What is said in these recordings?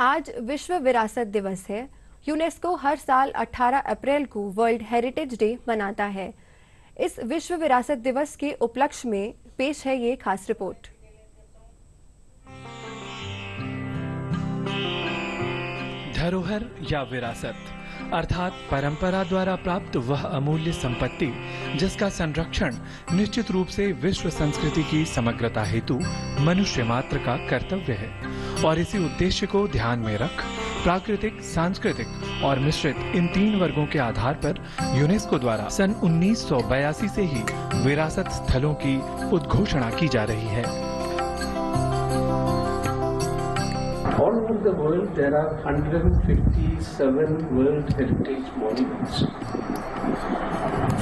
आज विश्व विरासत दिवस है। यूनेस्को हर साल 18 अप्रैल को वर्ल्ड हेरिटेज डे मनाता है। इस विश्व विरासत दिवस के उपलक्ष्य में पेश है ये खास रिपोर्ट। धरोहर या विरासत अर्थात परंपरा द्वारा प्राप्त वह अमूल्य संपत्ति जिसका संरक्षण निश्चित रूप से विश्व संस्कृति की समग्रता हेतु मनुष्य मात्र का कर्तव्य है। और इसी उद्देश्य को ध्यान में रख प्राकृतिक, सांस्कृतिक और मिश्रित इन 3 वर्गों के आधार पर यूनेस्को द्वारा सन 1982 से ही विरासत स्थलों की उद्घोषणा की जा रही है। All over the world, there are 157 World Heritage Monuments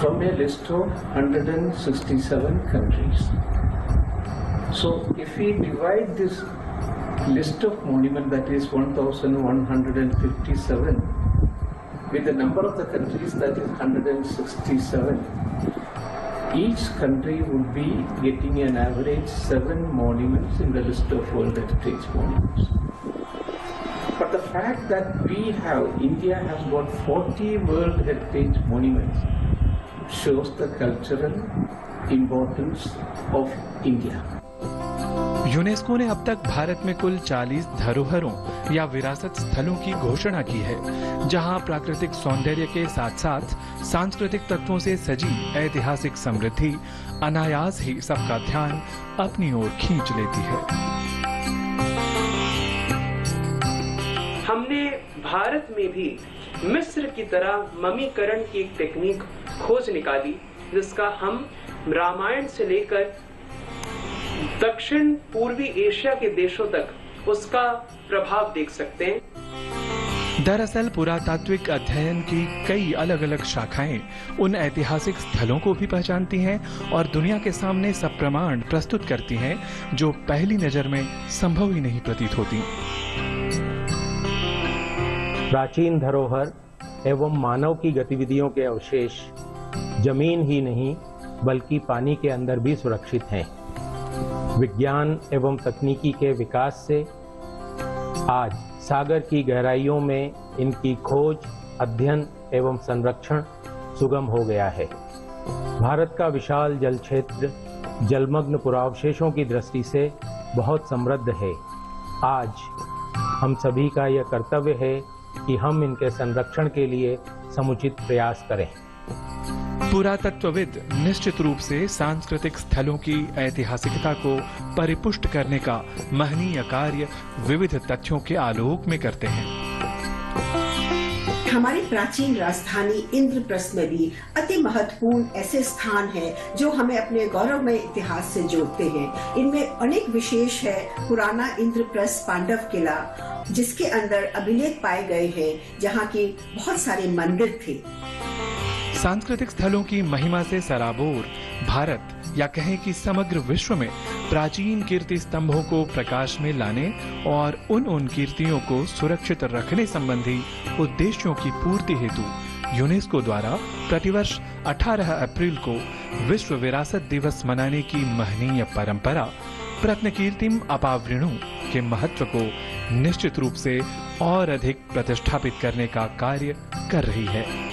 from a list of 167 countries. So, if we divide this list of monuments, that is 1,157, with the number of the countries, that is 167, each country would be getting an average 7 monuments in the list of World Heritage Monuments. But the fact that India has got 40 World Heritage Monuments shows the cultural importance of India. UNESCO ने अब तक भारत में कुल 40 धरोहरों या विरासत स्थलों की घोषणा की है, जहां प्राकृतिक सौंदर्य के साथ साथ सांस्कृतिक तत्वों से सजी ऐतिहासिक समृद्धि अनायास ही सबका ध्यान अपनी ओर खींच लेती है। हमने भारत में भी मिस्र की तरह ममीकरण की एक टेक्निक खोज निकाली, जिसका हम रामायण से लेकर दक्षिण पूर्वी एशिया के देशों तक उसका प्रभाव देख सकते हैं। दरअसल पुरातात्विक अध्ययन की कई अलग अलग शाखाएं उन ऐतिहासिक स्थलों को भी पहचानती हैं और दुनिया के सामने सब प्रमाण प्रस्तुत करती हैं जो पहली नजर में संभव ही नहीं प्रतीत होती। प्राचीन धरोहर एवं मानव की गतिविधियों के अवशेष जमीन ही नहीं बल्कि पानी के अंदर भी सुरक्षित हैं। विज्ञान एवं तकनीकी के विकास से आज सागर की गहराइयों में इनकी खोज, अध्ययन एवं संरक्षण सुगम हो गया है। भारत का विशाल जल क्षेत्र जलमग्न पुरावशेषों की दृष्टि से बहुत समृद्ध है। आज हम सभी का यह कर्तव्य है कि हम इनके संरक्षण के लिए समुचित प्रयास करें। पुरातत्वविद निश्चित रूप से सांस्कृतिक स्थलों की ऐतिहासिकता को परिपुष्ट करने का महनीय कार्य विविध तथ्यों के आलोक में करते हैं। हमारी प्राचीन राजधानी इंद्रप्रस्थ में भी अति महत्वपूर्ण ऐसे स्थान हैं जो हमें अपने गौरवमय इतिहास से जोड़ते हैं। इनमें अनेक विशेष है। पुराना इंद्रप्रस्थ पांडव किला, जिसके अंदर अभिलेख पाए गए हैं, जहाँ के बहुत सारे मंदिर थे। सांस्कृतिक स्थलों की महिमा से सराबोर भारत या कहें कि समग्र विश्व में प्राचीन कीर्ति स्तंभों को प्रकाश में लाने और उन कीर्तियों को सुरक्षित रखने संबंधी उद्देश्यों की पूर्ति हेतु यूनेस्को द्वारा प्रतिवर्ष 18 अप्रैल को विश्व विरासत दिवस मनाने की महनीय परंपरा प्रत्नकीर्तिम अपावृणु के महत्व को निश्चित रूप से और अधिक प्रतिष्ठापित करने का कार्य कर रही है।